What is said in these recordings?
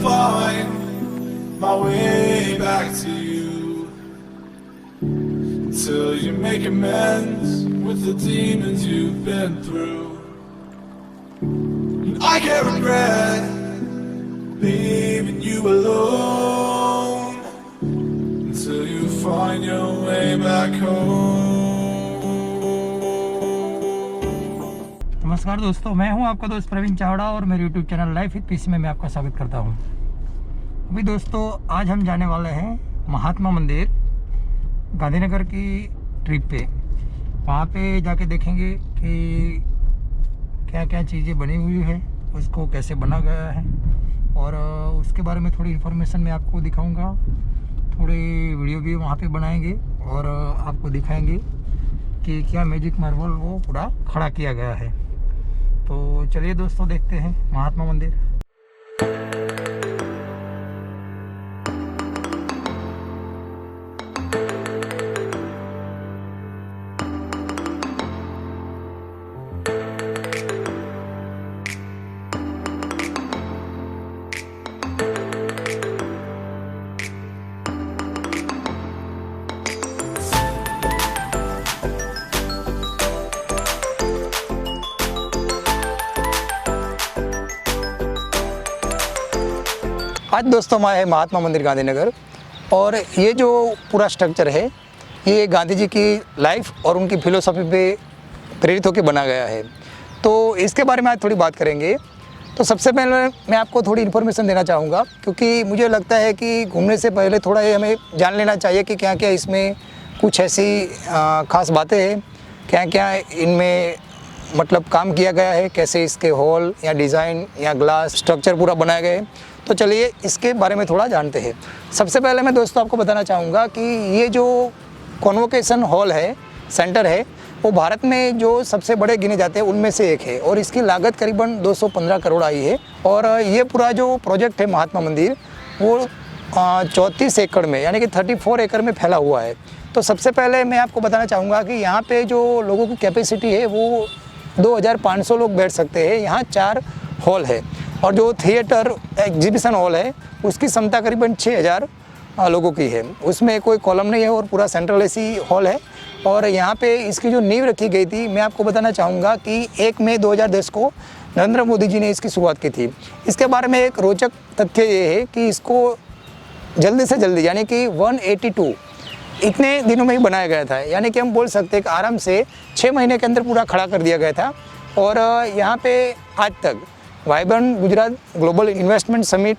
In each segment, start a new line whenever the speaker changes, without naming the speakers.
find my way back to you, till you make amends with the demons you've been through. And I can't regret leaving you alone until you find your way back home.
नमस्कार दोस्तों, मैं हूं आपका दोस्त प्रवीण चावड़ा और मेरे YouTube channel life with PC में मैं आपका स्वागत करता हूं। अभी दोस्तों आज हम जाने वाले हैं महात्मा मंदिर गांधीनगर की ट्रिप पे। वहाँ पे जाके देखेंगे कि क्या क्या चीज़ें बनी हुई है, उसको कैसे बना गया है, और उसके बारे में थोड़ी इन्फॉर्मेशन मैं आपको दिखाऊंगा। थोड़ी वीडियो भी वहाँ पे बनाएंगे और आपको दिखाएंगे कि क्या मैजिक मार्बल वो पूरा खड़ा किया गया है। तो चलिए दोस्तों देखते हैं महात्मा मंदिर। आज दोस्तों हमारा है महात्मा मंदिर गांधीनगर, और ये जो पूरा स्ट्रक्चर है ये गांधी जी की लाइफ और उनकी फिलोसॉफी पे प्रेरित होकर बना गया है। तो इसके बारे में आज थोड़ी बात करेंगे। तो सबसे पहले मैं आपको थोड़ी इन्फॉर्मेशन देना चाहूँगा, क्योंकि मुझे लगता है कि घूमने से पहले थोड़ा ये हमें जान लेना चाहिए कि क्या क्या इसमें कुछ ऐसी ख़ास बातें हैं, क्या क्या इनमें मतलब काम किया गया है, कैसे इसके हॉल या डिज़ाइन या ग्लास स्ट्रक्चर पूरा बनाया गया है। तो चलिए इसके बारे में थोड़ा जानते हैं। सबसे पहले मैं दोस्तों आपको बताना चाहूँगा कि ये जो कॉन्वोकेशन हॉल है, सेंटर है, वो भारत में जो सबसे बड़े गिने जाते हैं उनमें से एक है, और इसकी लागत करीबन 215 करोड़ आई है। और ये पूरा जो प्रोजेक्ट है महात्मा मंदिर वो 34 एकड़ में यानी कि 34 एकड़ में फैला हुआ है। तो सबसे पहले मैं आपको बताना चाहूँगा कि यहाँ पे जो लोगों की कैपेसिटी है वो 2500 लोग बैठ सकते हैं। यहाँ 4 हॉल है, और जो थिएटर एग्जीबिशन हॉल है उसकी क्षमता करीबन 6000 लोगों की है। उसमें कोई कॉलम नहीं है और पूरा सेंट्रल एसी हॉल है। और यहाँ पे इसकी जो नींव रखी गई थी, मैं आपको बताना चाहूँगा कि 1 मई 2010 को नरेंद्र मोदी जी ने इसकी शुरुआत की थी। इसके बारे में एक रोचक तथ्य ये है कि इसको जल्दी से जल्दी यानी कि 182 इतने दिनों में ही बनाया गया था, यानी कि हम बोल सकते हैं कि आराम से 6 महीने के अंदर पूरा खड़ा कर दिया गया था। और यहाँ पे आज तक vibrant Gujarat global investment summit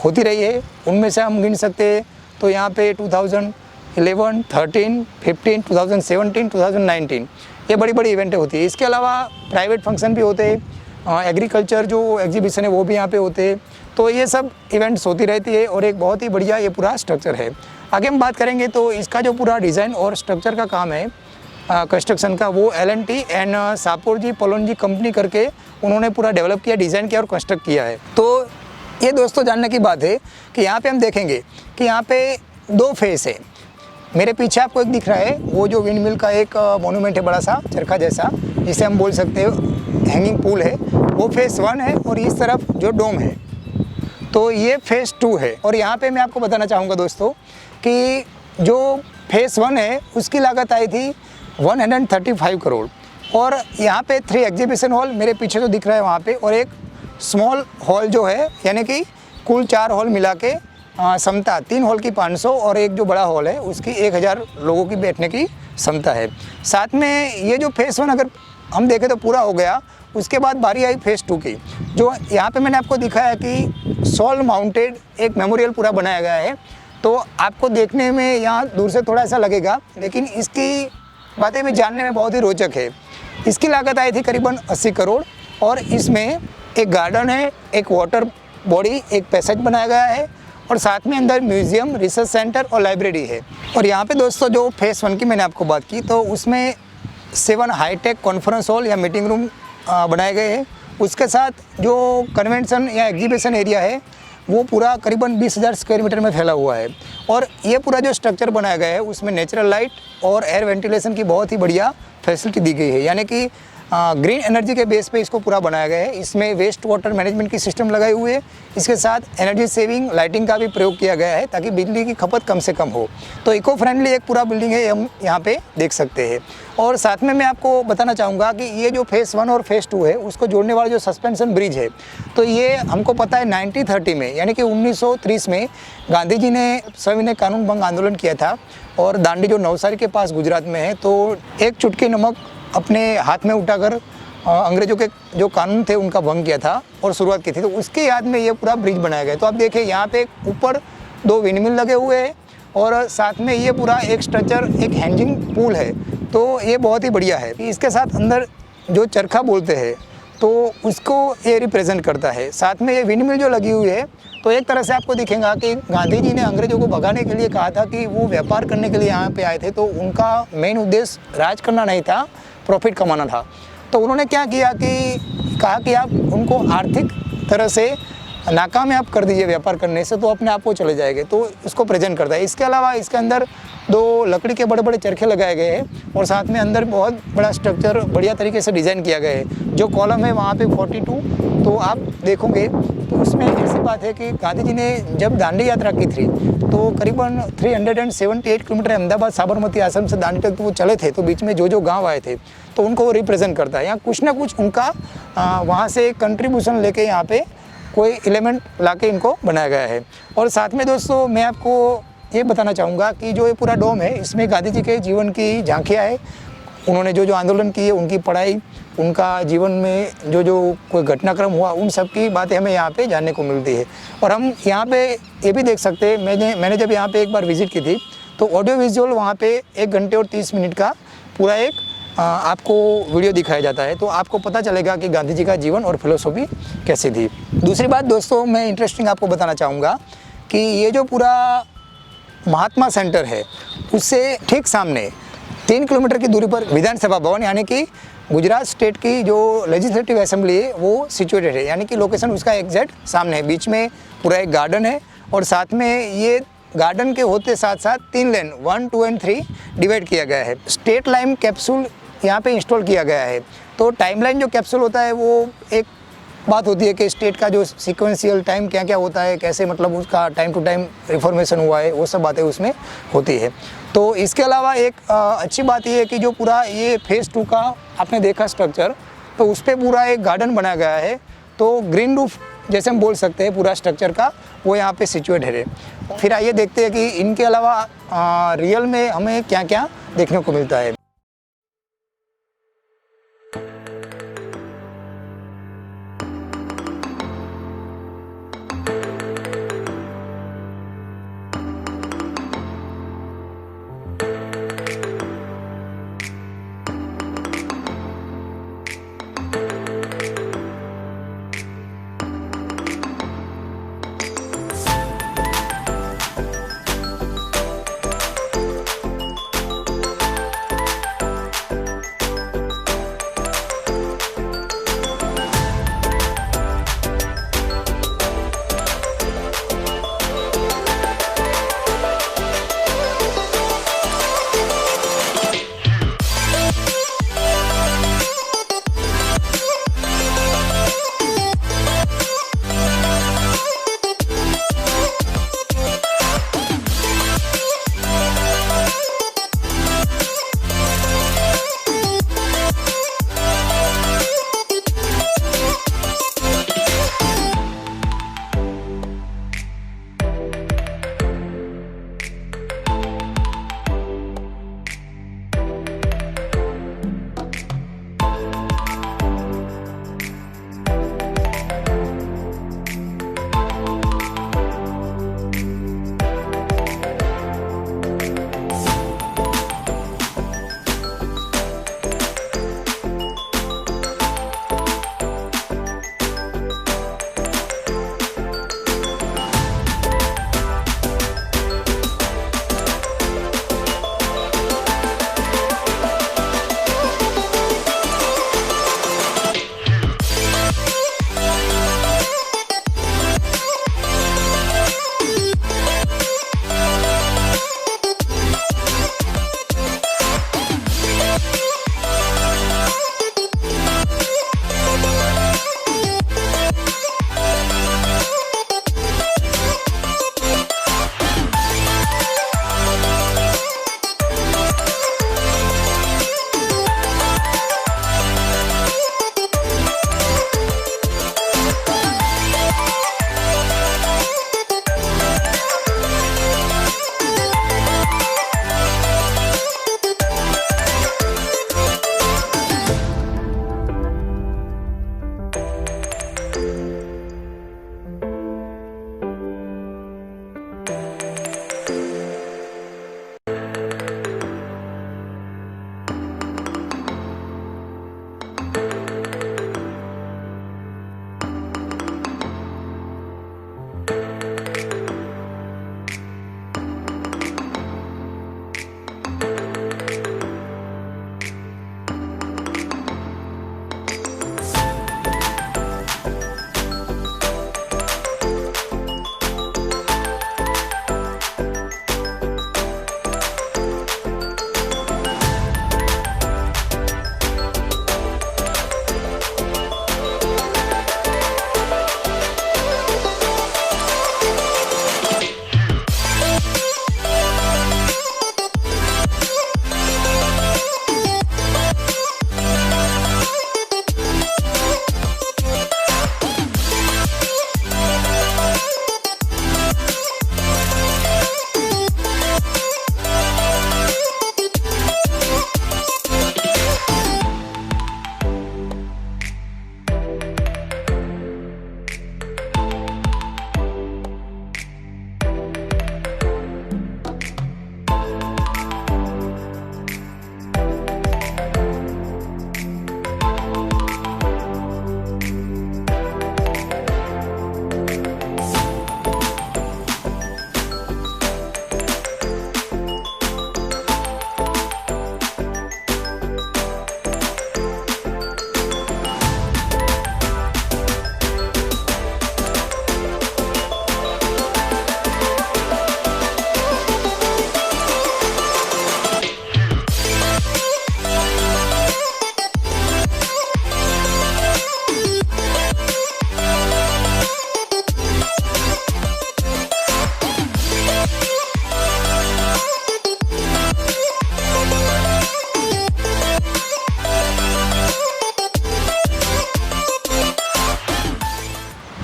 होती रही है। उनमें से हम गिन सकते हैं तो यहाँ पे 2011, 13, 15, 2017, 2019 ये बड़ी बड़ी इवेंटें होती है। इसके अलावा प्राइवेट फंक्शन भी होते हैं, एग्रीकल्चर जो एग्जीबिशन है वो भी यहाँ पे होते हैं। तो ये सब इवेंट्स होती रहती है, और एक बहुत ही बढ़िया ये पूरा स्ट्रक्चर है। आगे हम बात करेंगे तो इसका जो पूरा डिज़ाइन और स्ट्रक्चर का काम है कंस्ट्रक्शन का, वो L&T and Shapoor ji Pallon ji company करके उन्होंने पूरा डेवलप किया, डिज़ाइन किया और कंस्ट्रक्ट किया है। तो ये दोस्तों जानने की बात है कि यहाँ पे हम देखेंगे कि यहाँ पे 2 फेस है। मेरे पीछे आपको एक दिख रहा है वो जो विंड मिल का एक मोनूमेंट है, बड़ा सा चरखा जैसा, जिसे हम बोल सकते हैं हैंगिंग पूल है, वो फेस 1 है। और इस तरफ जो डोम है तो ये फेस 2 है। और यहाँ पे मैं आपको बताना चाहूँगा दोस्तों कि जो फेस 1 है उसकी लागत आई थी 135 करोड़। और यहाँ पे 3 एग्जीबिशन हॉल मेरे पीछे जो दिख रहा है वहाँ पे, और एक स्मॉल हॉल जो है, यानी कि कुल 4 हॉल मिला के क्षमता 3 हॉल की 500 और एक जो बड़ा हॉल है उसकी 1000 लोगों की बैठने की क्षमता है। साथ में ये जो फेस 1 अगर हम देखें तो पूरा हो गया, उसके बाद बारी आई फेस 2 की। जो यहाँ पे मैंने आपको दिखाया कि सॉल माउंटेड एक मेमोरियल पूरा बनाया गया है। तो आपको देखने में यहाँ दूर से थोड़ा ऐसा लगेगा, लेकिन इसकी बातें भी जानने में बहुत ही रोचक है। इसकी लागत आई थी करीबन 80 करोड़, और इसमें एक गार्डन है, एक वाटर बॉडी, एक पैसेज बनाया गया है, और साथ में अंदर म्यूज़ियम, रिसर्च सेंटर और लाइब्रेरी है। और यहाँ पे दोस्तों जो फेस 1 की मैंने आपको बात की, तो उसमें 7 हाईटेक कॉन्फ्रेंस हॉल या मीटिंग रूम बनाए गए हैं। उसके साथ जो कन्वेंशन या एग्जीबिशन एरिया है वो पूरा करीबन 20,000 स्क्वायर मीटर में फैला हुआ है। और ये पूरा जो स्ट्रक्चर बनाया गया है उसमें नेचुरल लाइट और एयर वेंटिलेशन की बहुत ही बढ़िया फैसिलिटी दी गई है, यानी कि ग्रीन एनर्जी के बेस पे इसको पूरा बनाया गया है। इसमें वेस्ट वाटर मैनेजमेंट की सिस्टम लगाए हुए है, इसके साथ एनर्जी सेविंग लाइटिंग का भी प्रयोग किया गया है ताकि बिजली की खपत कम से कम हो। तो इको फ्रेंडली एक पूरा बिल्डिंग है, हम यहाँ पे देख सकते हैं। और साथ में मैं आपको बताना चाहूँगा कि ये जो फेज़ 1 और फेज़ 2 है उसको जोड़ने वाला जो सस्पेंशन ब्रिज है, तो ये हमको पता है 1930 में यानी कि 1930 में गांधी जी ने सविनय कानून भंग आंदोलन किया था और दांडी जो नवसारी के पास गुजरात में है, तो एक चुटकी नमक अपने हाथ में उठाकर अंग्रेजों के जो कानून थे उनका भंग किया था और शुरुआत की थी। तो उसके याद में ये पूरा ब्रिज बनाया गया। तो आप देखिए यहाँ पे ऊपर 2 विंडमिल लगे हुए हैं और साथ में ये पूरा एक स्ट्रक्चर एक हैंगिंग पूल है, तो ये बहुत ही बढ़िया है। इसके साथ अंदर जो चरखा बोलते हैं तो उसको ये रिप्रेजेंट करता है। साथ में ये विंडमिल जो लगी हुई है, तो एक तरह से आपको दिखेगा कि गांधी जी ने अंग्रेजों को भगाने के लिए कहा था कि वो व्यापार करने के लिए यहाँ पे आए थे, तो उनका मेन उद्देश्य राज करना नहीं था, प्रॉफिट कमाना था। तो उन्होंने क्या किया कि कहा कि आप उनको आर्थिक तरह से नाकामयाब कर दीजिए व्यापार करने से, तो अपने आप को चले जाएंगे। तो इसको प्रेजेंट करता है। इसके अलावा इसके अंदर 2 लकड़ी के बड़े बड़े चरखे लगाए गए हैं और साथ में अंदर बहुत बड़ा स्ट्रक्चर बढ़िया तरीके से डिज़ाइन किया गया है। जो कॉलम है वहाँ पे 42, तो आप देखोगे तो उसमें ऐसी बात है कि गांधी जी ने जब दांडी यात्रा की थी तो करीबन 378 किलोमीटर अहमदाबाद साबरमती आश्रम से दांडी तक वो चले थे। तो बीच में जो गाँव आए थे तो उनको वो रिप्रेजेंट करता है। यहाँ कुछ ना कुछ उनका वहाँ से कंट्रीब्यूशन लेके यहाँ पे कोई एलिमेंट लाके इनको बनाया गया है। और साथ में दोस्तों मैं आपको ये बताना चाहूँगा कि जो ये पूरा डोम है इसमें गांधी जी के जीवन की झांकियाँ है। उन्होंने जो आंदोलन किए, उनकी पढ़ाई, उनका जीवन में जो कोई घटनाक्रम हुआ, उन सब की बातें हमें यहाँ पे जानने को मिलती है। और हम यहाँ पे ये भी देख सकते हैं, मैंने जब यहाँ पे एक बार विज़िट की थी तो ऑडियो विजुअल वहाँ पे 1 घंटे और 30 मिनट का पूरा एक आपको वीडियो दिखाया जाता है, तो आपको पता चलेगा कि गांधी जी का जीवन और फिलोसॉफी कैसी थी। दूसरी बात दोस्तों मैं इंटरेस्टिंग आपको बताना चाहूँगा कि ये जो पूरा महात्मा सेंटर है उससे ठीक सामने 3 किलोमीटर की दूरी पर विधानसभा भवन यानी कि गुजरात स्टेट की जो लेजिस्लेटिव असेंबली है वो सिचुएटेड है, यानी कि लोकेशन उसका एग्जैक्ट सामने है। बीच में पूरा एक गार्डन है और साथ में ये गार्डन के होते साथ साथ 3 लेन 1, 2 और 3 डिवाइड किया गया है। स्टेट लाइन कैप्सूल यहाँ पे इंस्टॉल किया गया है। तो टाइमलाइन जो कैप्सूल होता है वो एक बात होती है कि स्टेट का जो सीक्वेंशियल टाइम क्या क्या होता है, कैसे मतलब उसका टाइम टू टाइम रिफॉर्मेशन हुआ है, वो सब बातें उसमें होती है। तो इसके अलावा एक अच्छी बात ये है कि जो पूरा ये फेज़ 2 का आपने देखा स्ट्रक्चर, तो उस पर पूरा एक गार्डन बनाया गया है। तो ग्रीन रूफ जैसे हम बोल सकते हैं पूरा स्ट्रक्चर का, वो यहाँ पे सिचुएटेड है। फिर आइए देखते हैं कि इनके अलावा रियल में हमें क्या क्या देखने को मिलता है।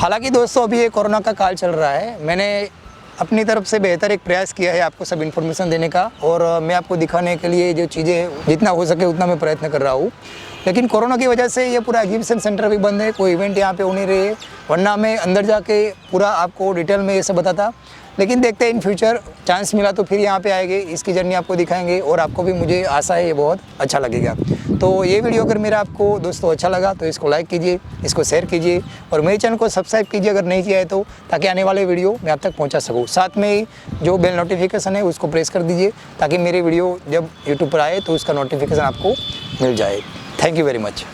हालांकि दोस्तों अभी ये कोरोना का काल चल रहा है, मैंने अपनी तरफ से बेहतर एक प्रयास किया है आपको सब इन्फॉर्मेशन देने का, और मैं आपको दिखाने के लिए जो चीज़ें जितना हो सके उतना मैं प्रयत्न कर रहा हूँ। लेकिन कोरोना की वजह से ये पूरा एग्जीबिशन सेंटर भी बंद है, कोई इवेंट यहाँ पे हो नहीं रहे, वरना मैं अंदर जाके पूरा आपको डिटेल में ये सब बताता। लेकिन देखते हैं इन फ्यूचर चांस मिला तो फिर यहाँ पे आएंगे, इसकी जर्नी आपको दिखाएंगे, और आपको भी मुझे आशा है ये बहुत अच्छा लगेगा। तो ये वीडियो अगर मेरा आपको दोस्तों अच्छा लगा तो इसको लाइक कीजिए, इसको शेयर कीजिए, और मेरे चैनल को सब्सक्राइब कीजिए अगर नहीं किया है तो, ताकि आने वाले वीडियो मैं आप तक पहुँचा सकूँ। साथ में ही जो बेल नोटिफिकेशन है उसको प्रेस कर दीजिए, ताकि मेरे वीडियो जब यूट्यूब पर आए तो उसका नोटिफिकेशन आपको मिल जाए। Thank you very much.